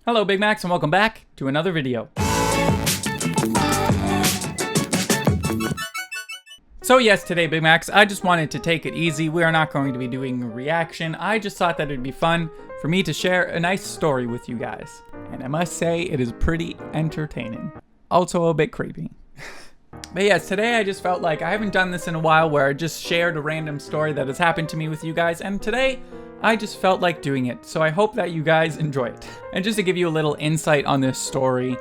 Hello Big Macs and welcome back to another video. So yes, today Big Macs, I just wanted to take it easy. We are not going to be doing a reaction. I just thought that it'd be fun for me to share a nice story with you guys. And I must say, it is pretty entertaining. Also a bit creepy. But yes, today I just felt like I haven't done this in a while where I just shared a random story that has happened to me with you guys. And today, I just felt like doing it, so I hope that you guys enjoy it. And just to give you a little insight on this story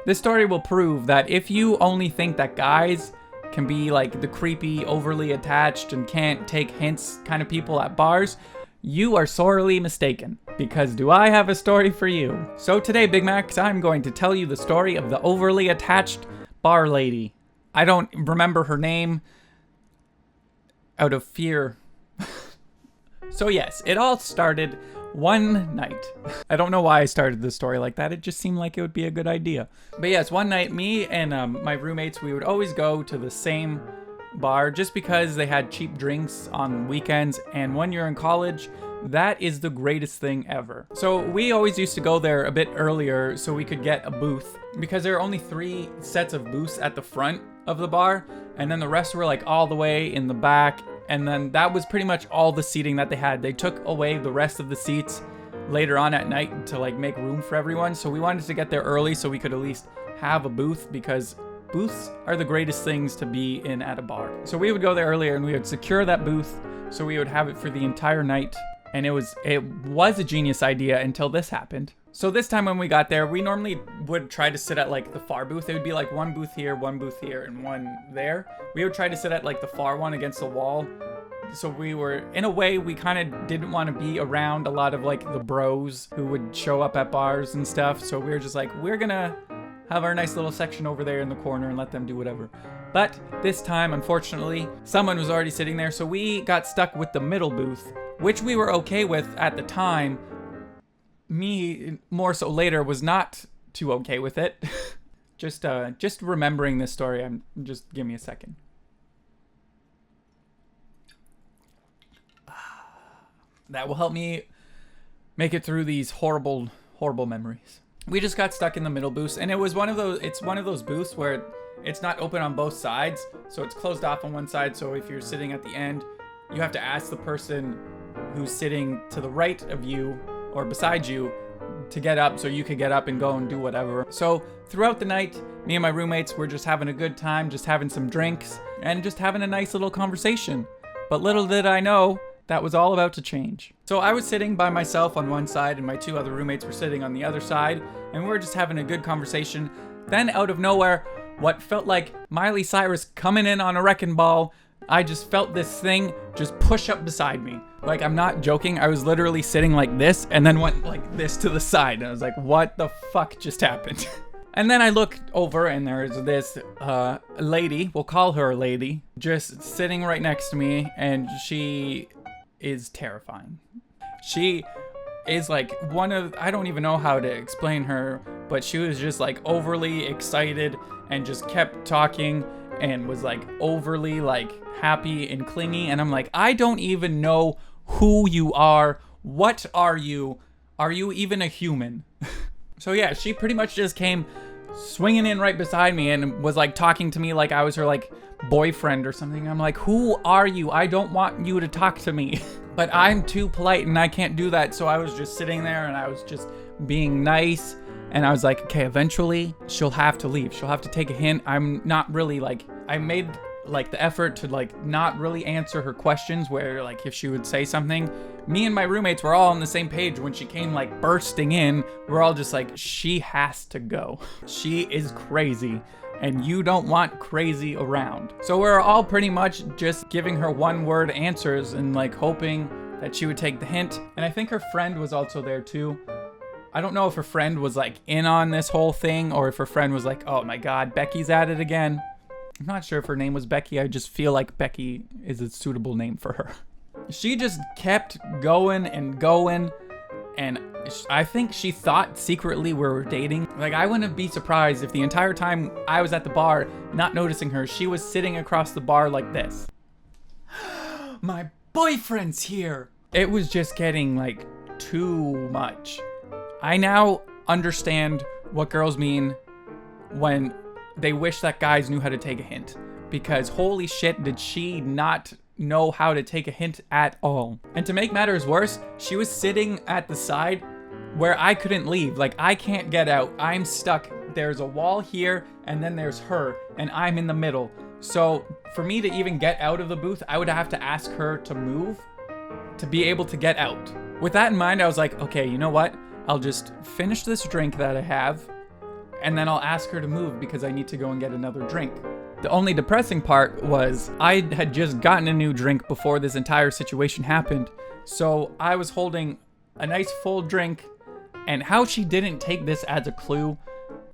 will prove that if you only think that guys can be like the creepy, overly attached, and can't take hints kind of people at bars, you are sorely mistaken. Because do I have a story for you? So today, Big Macs, I'm going to tell you the story of the overly attached bar lady. I don't remember her name out of fear. So yes, it all started one night. I don't know why I started this story like that. It just seemed like it would be a good idea. But yes, one night, me and my roommates, we would always go to the same bar just because they had cheap drinks on weekends. And when you're in college, that is the greatest thing ever. So we always used to go there a bit earlier so we could get a booth, because there are only 3 sets of booths at the front of the bar, and then the rest were like all the way in the back. And then that was pretty much all the seating that they had. They took away the rest of the seats later on at night to like make room for everyone. So we wanted to get there early so we could at least have a booth, because booths are the greatest things to be in at a bar. So we would go there earlier and we would secure that booth so we would have it for the entire night. And it was a genius idea until this happened. So this time when we got there, we normally would try to sit at like the far booth. It would be like one booth here, and one there. We would try to sit at like the far one against the wall. So we were, in a way, we kind of didn't want to be around a lot of like the bros who would show up at bars and stuff. So we were just like, we're gonna have our nice little section over there in the corner and let them do whatever. But this time, unfortunately, someone was already sitting there. So we got stuck with the middle booth, which we were okay with at the time. Me, more so later, was not too okay with it. just remembering this story, just give me a second. That will help me make it through these horrible, horrible memories. We just got stuck in the middle booth, and it's one of those booths where it's not open on both sides, so it's closed off on one side. So if you're sitting at the end, you have to ask the person who's sitting to the right of you or beside you to get up so you could get up and go and do whatever. So throughout the night, me and my roommates were just having a good time, just having some drinks and just having a nice little conversation. But little did I know, that was all about to change. So I was sitting by myself on one side and my 2 other roommates were sitting on the other side, and we were just having a good conversation. Then out of nowhere, what felt like Miley Cyrus coming in on a wrecking ball, I just felt this thing just push up beside me. Like, I'm not joking, I was literally sitting like this and then went like this to the side. And I was like, what the fuck just happened? And then I looked over and there's this lady, we'll call her a lady, just sitting right next to me, and she is terrifying. She is like I don't even know how to explain her, but she was just like overly excited and just kept talking and was like overly like happy and clingy. And I'm like, I don't even know who you are. What are you? Are you even a human? So yeah, she pretty much just came swinging in right beside me and was like talking to me like I was her like boyfriend or something. I'm like, who are you? I don't want you to talk to me. But I'm too polite and I can't do that. So I was just sitting there and I was just being nice. And I was like, okay, eventually she'll have to leave. She'll have to take a hint. I'm not really like, I made like the effort to like not really answer her questions, where like if she would say something, me and my roommates were all on the same page. When she came like bursting in, we're all just like, she has to go. She is crazy and you don't want crazy around. So we're all pretty much just giving her 1-word answers and like hoping that she would take the hint. And I think her friend was also there too. I don't know if her friend was like in on this whole thing or if her friend was like, oh my God, Becky's at it again. I'm not sure if her name was Becky. I just feel like Becky is a suitable name for her. She just kept going and going, and I think she thought secretly we were dating. Like, I wouldn't be surprised if the entire time I was at the bar not noticing her, she was sitting across the bar like this. My boyfriend's here! It was just getting like too much. I now understand what girls mean when they wish that guys knew how to take a hint. Because holy shit, did she not know how to take a hint at all. And to make matters worse, she was sitting at the side where I couldn't leave. Like, I can't get out. I'm stuck. There's a wall here, and then there's her, and I'm in the middle. So for me to even get out of the booth, I would have to ask her to move to be able to get out. With that in mind, I was like, okay, you know what? I'll just finish this drink that I have, and then I'll ask her to move because I need to go and get another drink. The only depressing part was I had just gotten a new drink before this entire situation happened. So I was holding a nice full drink, and how she didn't take this as a clue,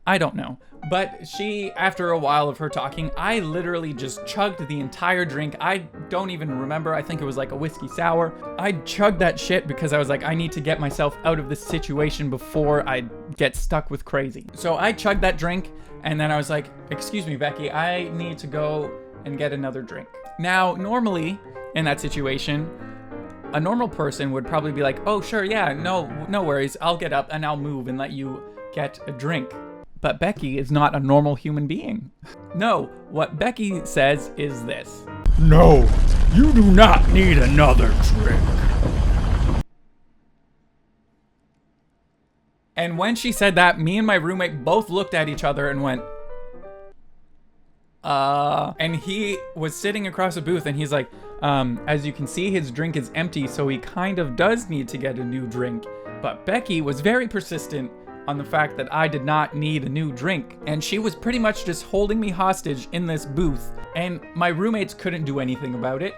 I don't know. But she, after a while of her talking, I literally just chugged the entire drink. I don't even remember. I think it was like a whiskey sour. I chugged that shit because I was like, I need to get myself out of this situation before I get stuck with crazy. So I chugged that drink, and then I was like, excuse me, Becky, I need to go and get another drink. Now, normally in that situation, a normal person would probably be like, oh, sure, yeah, no worries. I'll get up and I'll move and let you get a drink. But Becky is not a normal human being. No, what Becky says is this. No, you do not need another drink. And when she said that, me and my roommate both looked at each other and went, and he was sitting across the booth and he's like, as you can see, his drink is empty, so he kind of does need to get a new drink. But Becky was very persistent on the fact that I did not need a new drink. And she was pretty much just holding me hostage in this booth. And my roommates couldn't do anything about it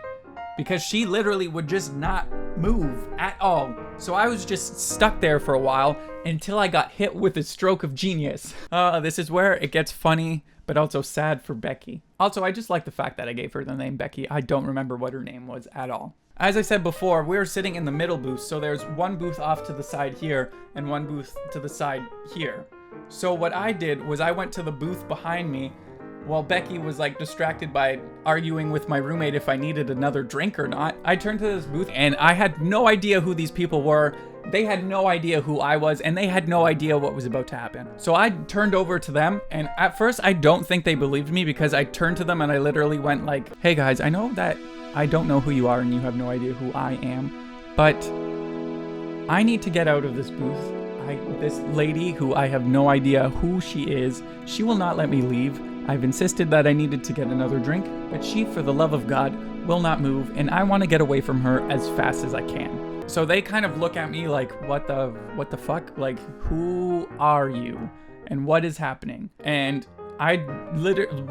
because she literally would just not move at all. So I was just stuck there for a while until I got hit with a stroke of genius. This is where it gets funny, but also sad for Becky. Also, I just like the fact that I gave her the name Becky. I don't remember what her name was at all. As I said before, we're sitting in the middle booth, so there's one booth off to the side here and one booth to the side here. So what I did was I went to the booth behind me while Becky was like distracted by arguing with my roommate if I needed another drink or not. I turned to this booth and I had no idea who these people were. They had no idea who I was, and they had no idea what was about to happen. So I turned over to them, and at first I don't think they believed me because I turned to them and I literally went like, hey guys, I know that I don't know who you are and you have no idea who I am, but I need to get out of this booth. This lady who I have no idea who she is, she will not let me leave. I've insisted that I needed to get another drink, but she, for the love of God, will not move, and I want to get away from her as fast as I can. So they kind of look at me like, what the fuck? Like, who are you? And what is happening? And I literally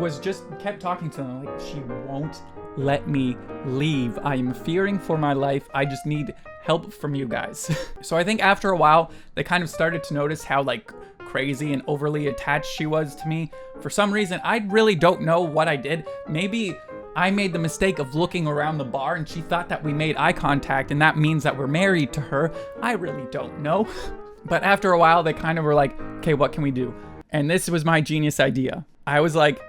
kept talking to them like, she won't let me leave. I am fearing for my life. I just need help from you guys. So I think after a while, they kind of started to notice how like crazy and overly attached she was to me. For some reason, I really don't know what I did. Maybe I made the mistake of looking around the bar and she thought that we made eye contact and that means that we're married to her. I really don't know. But after a while, they kind of were like, okay, what can we do? And this was my genius idea. I was like,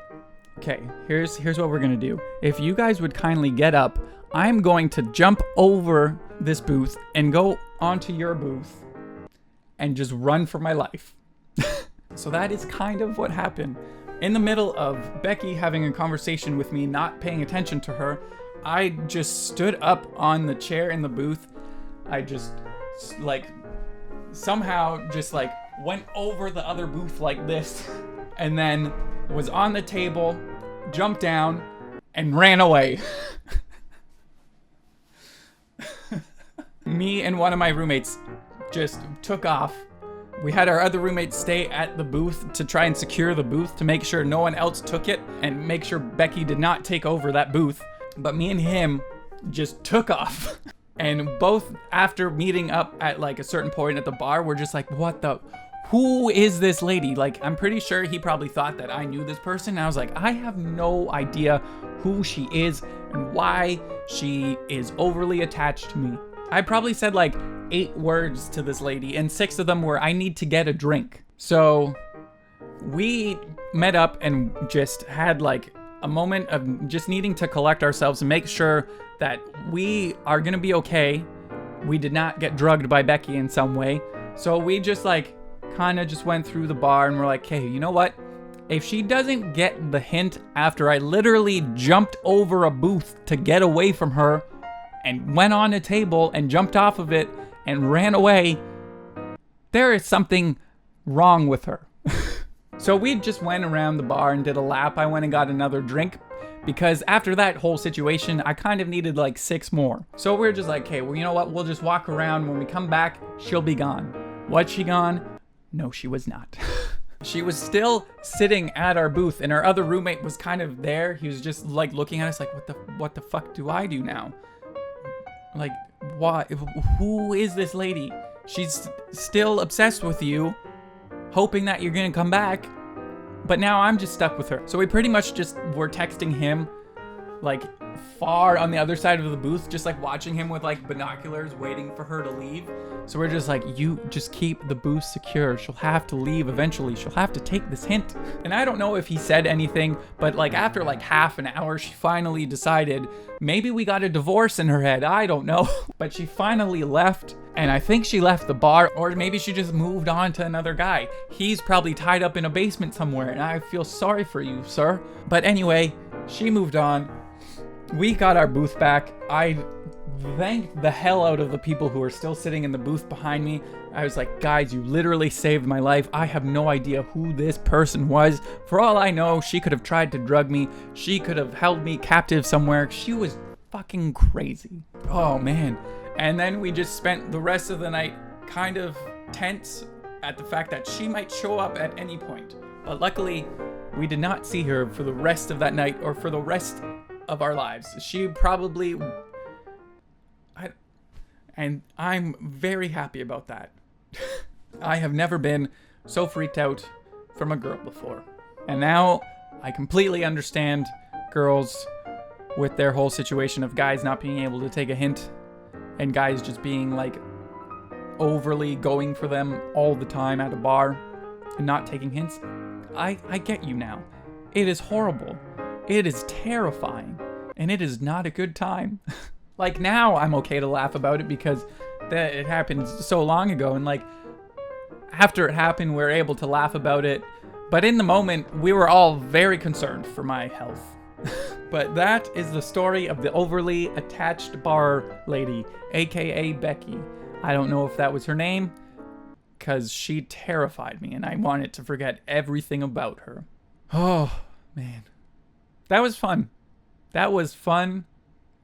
okay, here's what we're gonna do. If you guys would kindly get up, I'm going to jump over this booth and go onto your booth and just run for my life. So that is kind of what happened. In the middle of Becky having a conversation with me, not paying attention to her, I just stood up on the chair in the booth. I just like somehow just like went over the other booth like this and then was on the table, jumped down, and ran away. Me and one of my roommates just took off. We had our other roommate stay at the booth to try and secure the booth to make sure no one else took it and make sure Becky did not take over that booth. But me and him just took off. And both after meeting up at like a certain point at the bar, we're just like, who is this lady? Like, I'm pretty sure he probably thought that I knew this person. And I was like, I have no idea who she is and why she is overly attached to me. I probably said like 8 words to this lady and 6 of them were, I need to get a drink. So we met up and just had like a moment of just needing to collect ourselves and make sure that we are gonna be okay. We did not get drugged by Becky in some way. So we just like kind of just went through the bar and we're like, hey, you know what? If she doesn't get the hint after I literally jumped over a booth to get away from her and went on a table and jumped off of it and ran away, there is something wrong with her. So we just went around the bar and did a lap. I went and got another drink because after that whole situation, I kind of needed like 6 more. So we're just like, hey, well, you know what? We'll just walk around. When we come back, she'll be gone. Was she gone? No, she was not. She was still sitting at our booth and our other roommate was kind of there. He was just like looking at us like, what the fuck do I do now? Like, why? Who is this lady? She's still obsessed with you, hoping that you're gonna come back, but now I'm just stuck with her. So we pretty much just were texting him like far on the other side of the booth, just like watching him with like binoculars waiting for her to leave. So we're just like, you just keep the booth secure. She'll have to leave eventually. She'll have to take this hint. And I don't know if he said anything, but like after like half an hour, she finally decided maybe we got a divorce in her head. I don't know. But she finally left. And I think she left the bar, or maybe she just moved on to another guy. He's probably tied up in a basement somewhere, and I feel sorry for you, sir. But anyway, she moved on. We got our booth back. I thanked the hell out of the people who were still sitting in the booth behind me. I was like, guys, you literally saved my life. I have no idea who this person was. For all I know, she could have tried to drug me. She could have held me captive somewhere. She was fucking crazy. Oh, man. And then we just spent the rest of the night kind of tense at the fact that she might show up at any point. But luckily, we did not see her for the rest of that night or for the rest of our lives. She probably... And I'm very happy about that. I have never been so freaked out from a girl before. And now I completely understand girls with their whole situation of guys not being able to take a hint and guys just being like overly going for them all the time at a bar and not taking hints. I get you now. It is horrible. It is terrifying. And it is not a good time. Like now I'm okay to laugh about it because it happened so long ago. And like after it happened, we're able to laugh about it. But in the moment, we were all very concerned for my health. But that is the story of the overly attached bar lady, aka Becky. I don't know if that was her name, because she terrified me and I wanted to forget everything about her. Oh, man. That was fun. That was fun.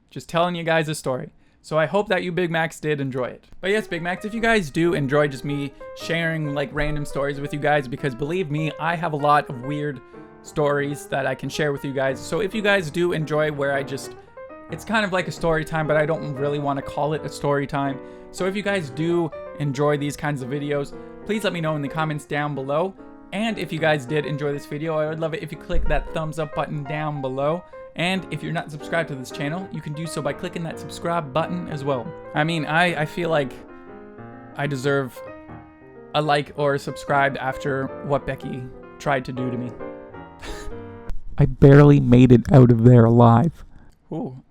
Just telling you guys a story. So I hope that you Big Macs did enjoy it. But yes, Big Macs, if you guys do enjoy just me sharing like random stories with you guys, because believe me, I have a lot of weird stories that I can share with you guys. So if you guys do enjoy where I just, it's kind of like a story time, but I don't really want to call it a story time. So if you guys do enjoy these kinds of videos, please let me know in the comments down below. And if you guys did enjoy this video, I would love it if you click that thumbs up button down below. And if you're not subscribed to this channel, you can do so by clicking that subscribe button as well. I mean, I feel like I deserve a like or a subscribe after what Becky tried to do to me. I barely made it out of there alive. Ooh.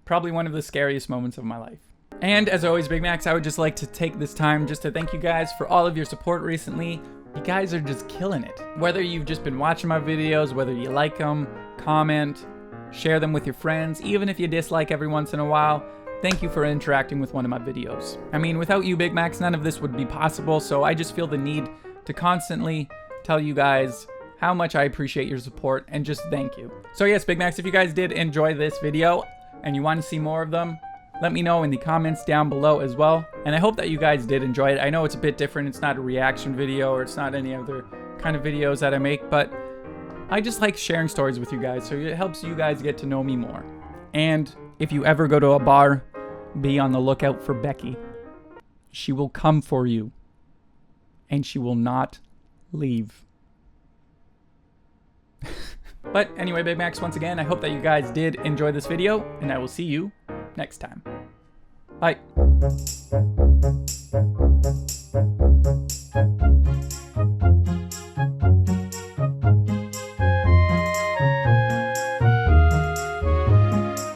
Probably one of the scariest moments of my life. And as always, Big Macs, I would just like to take this time just to thank you guys for all of your support recently. You guys are just killing it. Whether you've just been watching my videos, whether you like them, comment, share them with your friends, even if you dislike every once in a while, thank you for interacting with one of my videos. I mean, without you, Big Macs, none of this would be possible, so I just feel the need to constantly tell you guys how much I appreciate your support and just thank you. So yes, Big Macs, if you guys did enjoy this video and you want to see more of them, let me know in the comments down below as well. And I hope that you guys did enjoy it. I know it's a bit different. It's not a reaction video or it's not any other kind of videos that I make, but I just like sharing stories with you guys, so it helps you guys get to know me more. And if you ever go to a bar, be on the lookout for Becky. She will come for you, and she will not leave. But anyway, Big Macs, once again, I hope that you guys did enjoy this video, and I will see you next time. Bye.